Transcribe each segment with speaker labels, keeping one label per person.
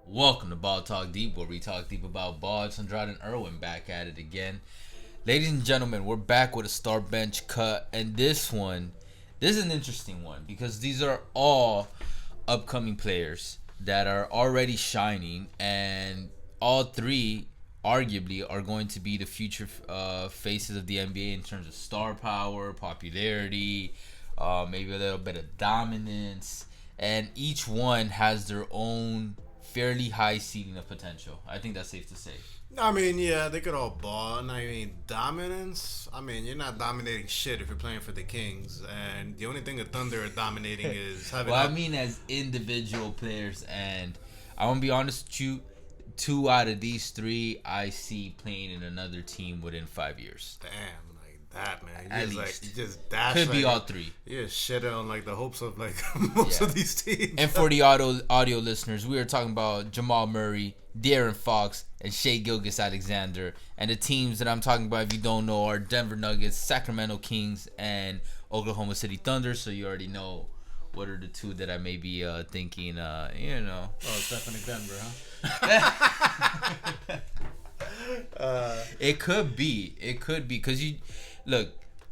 Speaker 1: Welcome to Ball Talk Deep, where we talk deep about ball. It's Andrade and Irwin back at it again. Ladies and gentlemen, we're back with a star bench cut, and this is an interesting one because these are all upcoming players that are already shining, and all three arguably are going to be the future faces of the NBA in terms of star power, popularity, maybe a little bit of dominance, and each one has their own fairly high ceiling of potential. I think that's safe to say.
Speaker 2: I mean, yeah, they could all ball. And I mean, dominance. I mean, you're not dominating shit if you're playing for the Kings. And the only thing the Thunder are dominating is having.
Speaker 1: Well, I mean, as individual players, and I want to be honest with you, two out of these three I see playing in another team within 5 years.
Speaker 2: Damn, like that, man.
Speaker 1: At
Speaker 2: just,
Speaker 1: least.
Speaker 2: like, you just dash.
Speaker 1: Could
Speaker 2: like,
Speaker 1: be all three.
Speaker 2: You just shit on like the hopes of like most of these teams.
Speaker 1: And for the audio listeners, we are talking about Jamal Murray, De'Aaron Fox, and Shai Gilgeous-Alexander. And the teams that I'm talking about, if you don't know, are Denver Nuggets, Sacramento Kings, and Oklahoma City Thunder. So you already know what are the two that I may be thinking,
Speaker 2: Oh, it's definitely Denver, huh?
Speaker 1: It could be. Because you look,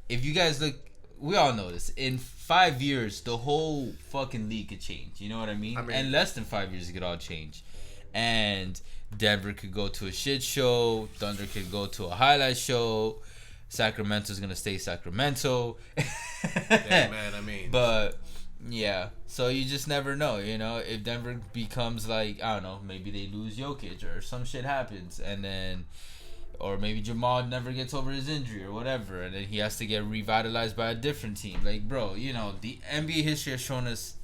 Speaker 1: if you guys look, we all know this. In 5 years, the whole fucking league could change. You know what I mean? And less than 5 years, it could all change. And Denver could go to a shit show. Thunder could go to a highlight show. Sacramento's gonna stay Sacramento.
Speaker 2: Yeah, man. I mean,
Speaker 1: but yeah, so you just never know. You know, if Denver becomes like, I don't know, maybe they lose Jokic or some shit happens, and then, or maybe Jamal never gets over his injury or whatever, and then he has to get revitalized by a different team. Like, bro, you know, the NBA history has shown us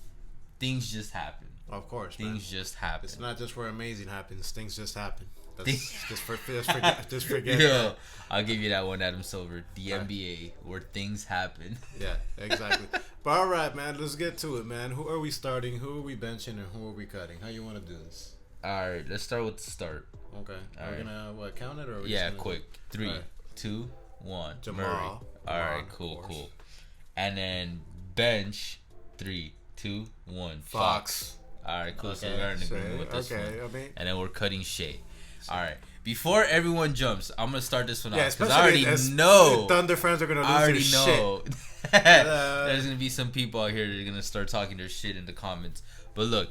Speaker 1: things just happen.
Speaker 2: of course,
Speaker 1: Things just happen.
Speaker 2: It's not just where amazing happens. Things just happen. Just forget.
Speaker 1: Yo,
Speaker 2: that.
Speaker 1: I'll give you that one, Adam Silver. The NBA, where things happen.
Speaker 2: Yeah, exactly. But all right, man, let's get to it, man. Who are we starting? Who are we benching, and who are we cutting? How you want to do this?
Speaker 1: All right, let's start with the start.
Speaker 2: Okay. Are we gonna count it or? Are we
Speaker 1: Yeah,
Speaker 2: just gonna
Speaker 1: quick. 3, 2, 1.
Speaker 2: Jamal.
Speaker 1: Murray. All right, cool. And then bench. 3, 2, 1. Fox. All right, cool. So we're in agreement with this one.
Speaker 2: I mean,
Speaker 1: And then we're cutting Shai. All right. Before everyone jumps, I'm gonna start this one off because
Speaker 2: especially
Speaker 1: I already
Speaker 2: as
Speaker 1: know.
Speaker 2: Thunder fans are gonna lose
Speaker 1: I already
Speaker 2: their
Speaker 1: know.
Speaker 2: shit.
Speaker 1: There's gonna be some people out here that are gonna start talking their shit in the comments. But look,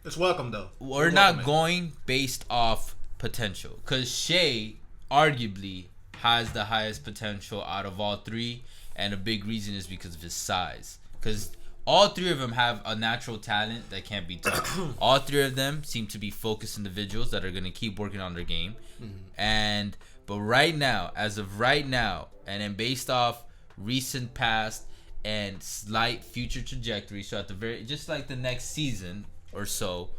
Speaker 2: It's welcome though.
Speaker 1: we're not going based off potential because Shai arguably has the highest potential out of all three, and a big reason is because of his size. Because all three of them have a natural talent that can't be taught. All three of them seem to be focused individuals that are going to keep working on their game. But right now, as of right now, and then based off recent past and slight future trajectory, so at the very, just like the next season or so,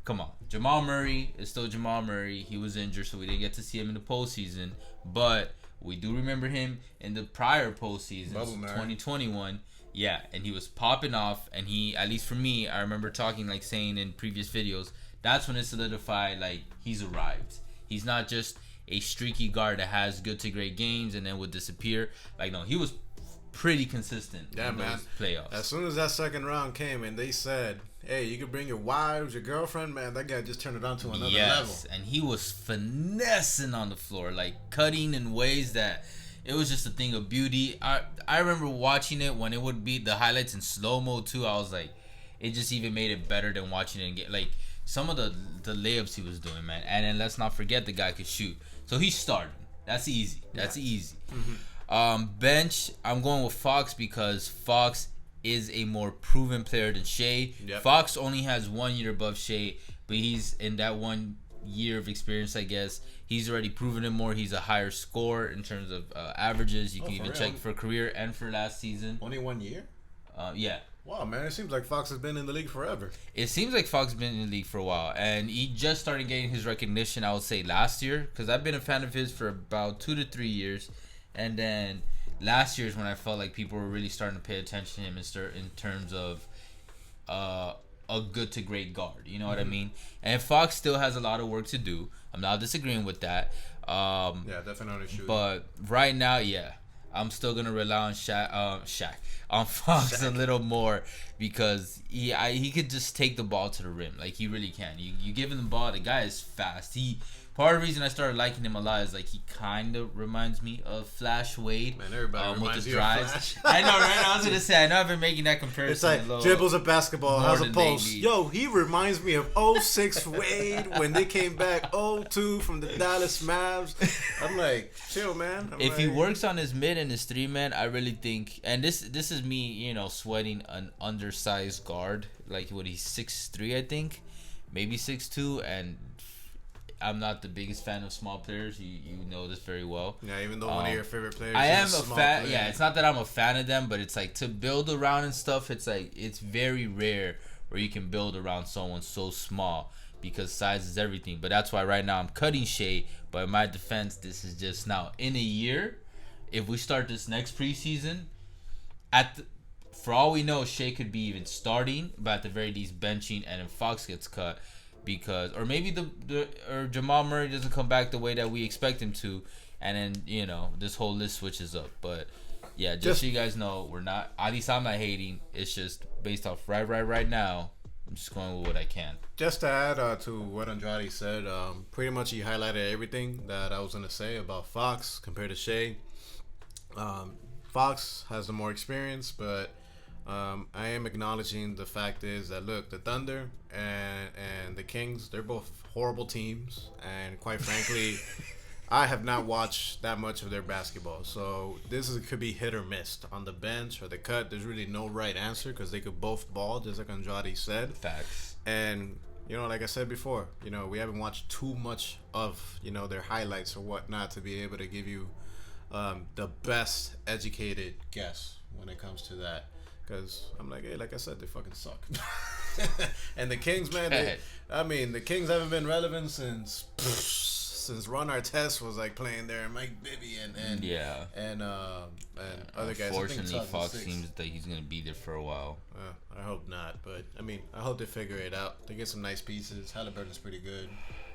Speaker 1: come on, Jamal Murray is still Jamal Murray. He was injured, so we didn't get to see him in the postseason. But we do remember him in the prior postseasons, 2021. Yeah, and he was popping off, and he, at least for me, I remember saying in previous videos, that's when it solidified, like, he's arrived. He's not just a streaky guard that has good to great games and then would disappear. Like, no, he was pretty consistent in those playoffs.
Speaker 2: As soon as that second round came and they said, hey, you can bring your wives, your girlfriend, man, that guy just turned it on to another level.
Speaker 1: And he was finessing on the floor, like, cutting in ways that it was just a thing of beauty. I remember watching it when it would be the highlights in slow-mo, too. I was like, it just even made it better than watching it again. Like, some of the layups he was doing, man. And then let's not forget the guy could shoot. So he's starting. That's easy. Bench, I'm going with Fox because Fox is a more proven player than Shai. Fox only has 1 year above Shai, but he's in that 1 year of experience, I guess. He's already proven it more. He's a higher scorer in terms of averages. You can even check for career and for last season.
Speaker 2: Only 1 year?
Speaker 1: Yeah.
Speaker 2: Wow, man, it seems like Fox has been in the league forever.
Speaker 1: It seems like Fox has been in the league for a while, and he just started getting his recognition, I would say, last year, because I've been a fan of his for about 2 to 3 years, and then last year is when I felt like people were really starting to pay attention to him in terms of a good to great guard. You know what I mean? And Fox still has a lot of work to do. I'm not disagreeing with that.
Speaker 2: Yeah, definitely shooting.
Speaker 1: But right now, yeah. I'm still gonna rely on on Fox a little more because he could just take the ball to the rim. Like, he really can. You give him the ball, the guy is fast. Part of the reason I started liking him a lot is like he kind of reminds me of Flash Wade.
Speaker 2: Man, everybody reminds
Speaker 1: with his
Speaker 2: you
Speaker 1: drives.
Speaker 2: of Flash.
Speaker 1: I know, right? I was gonna say, I know I've been making that comparison.
Speaker 2: It's like dribbles a basketball, has a post. Yo, he reminds me of 06 Wade when they came back 02 from the Dallas Mavs. I'm like, chill, man.
Speaker 1: If he works on his mid and his 3-man, I really think, and this is me, sweating an undersized guard. Like, what, he's 6'3", I think, maybe 6'2", and I'm not the biggest fan of small players. You know this very well.
Speaker 2: Yeah, even though one of your favorite players
Speaker 1: I am
Speaker 2: is
Speaker 1: a
Speaker 2: small
Speaker 1: fan.
Speaker 2: player.
Speaker 1: Yeah, it's not that I'm a fan of them, but it's like to build around and stuff. It's like it's very rare where you can build around someone so small because size is everything. But that's why right now I'm cutting Shai. But in my defense, this is just now. In a year, if we start this next preseason, for all we know, Shai could be even starting, but at the very least benching, and then Fox gets cut. Because, or maybe or Jamal Murray doesn't come back the way that we expect him to, and then this whole list switches up. But yeah, just so you guys know, we're not. At least I'm not hating. It's just based off right now. I'm just going with what I can.
Speaker 2: Just to add to what Andrade said, pretty much he highlighted everything that I was gonna say about Fox compared to Shai. Fox has the more experience, but I am acknowledging the fact is that, look, the Thunder and the Kings, they're both horrible teams, and quite frankly, I have not watched that much of their basketball. So could be hit or miss on the bench or the cut. There's really no right answer because they could both ball, just like Andrade said.
Speaker 1: Facts.
Speaker 2: And like I said before, we haven't watched too much of their highlights or whatnot to be able to give you the best educated guess when it comes to that. Because I'm like, hey, like I said, they fucking suck. And the Kings, man, the Kings haven't been relevant since Ron Artest was like playing there, and Mike Bibby and other guys.
Speaker 1: Unfortunately, Fox seems that he's gonna be there for a while.
Speaker 2: I hope not, but I hope they figure it out. They get some nice pieces. Halliburton's pretty good.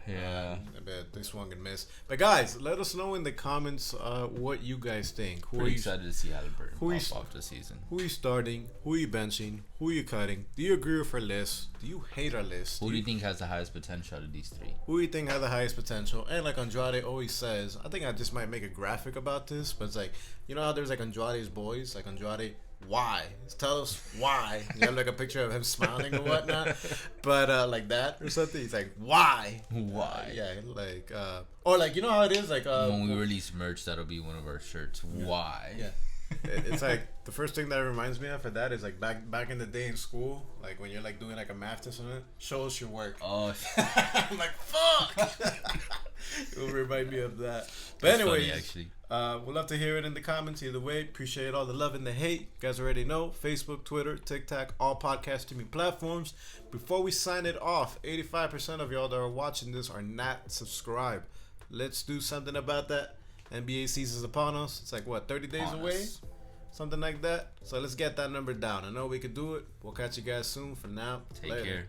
Speaker 1: Yeah.
Speaker 2: I bet they swung and missed. But guys, let us know in the comments what you guys think.
Speaker 1: Pretty excited to see Halliburton pop off this season.
Speaker 2: Who are you starting? Who are you benching? Who are you cutting? Do you agree with our list? Do you hate our list?
Speaker 1: Who do you think has the highest potential out of these three?
Speaker 2: Who do you think has the highest potential? And like Andrade always says, I think I just might make a graphic about this, but it's like, how there's like Andrade's boys, like Andrade, why? Tell us why. You have like a picture of him smiling or whatnot, but like that or something. He's like, why?
Speaker 1: Why?
Speaker 2: Yeah, like or like how it is like
Speaker 1: when we release merch, that'll be one of our shirts.
Speaker 2: Yeah.
Speaker 1: Why?
Speaker 2: Yeah. It's like the first thing that reminds me of that is like back in the day in school, like when you're like doing like a math test or something, show us your work.
Speaker 1: Oh,
Speaker 2: I'm like, fuck. It will remind me of that. But anyways,
Speaker 1: actually,
Speaker 2: we'll love to hear it in the comments. Either way, appreciate all the love and the hate. You guys already know, Facebook, Twitter, TikTok, all podcast streaming platforms. Before we sign it off, 85% of y'all that are watching this are not subscribed. Let's do something about that. NBA season's upon us. It's like, what, 30 days away? Something like that. So let's get that number down. I know we could do it. We'll catch you guys soon. For now,
Speaker 1: take care.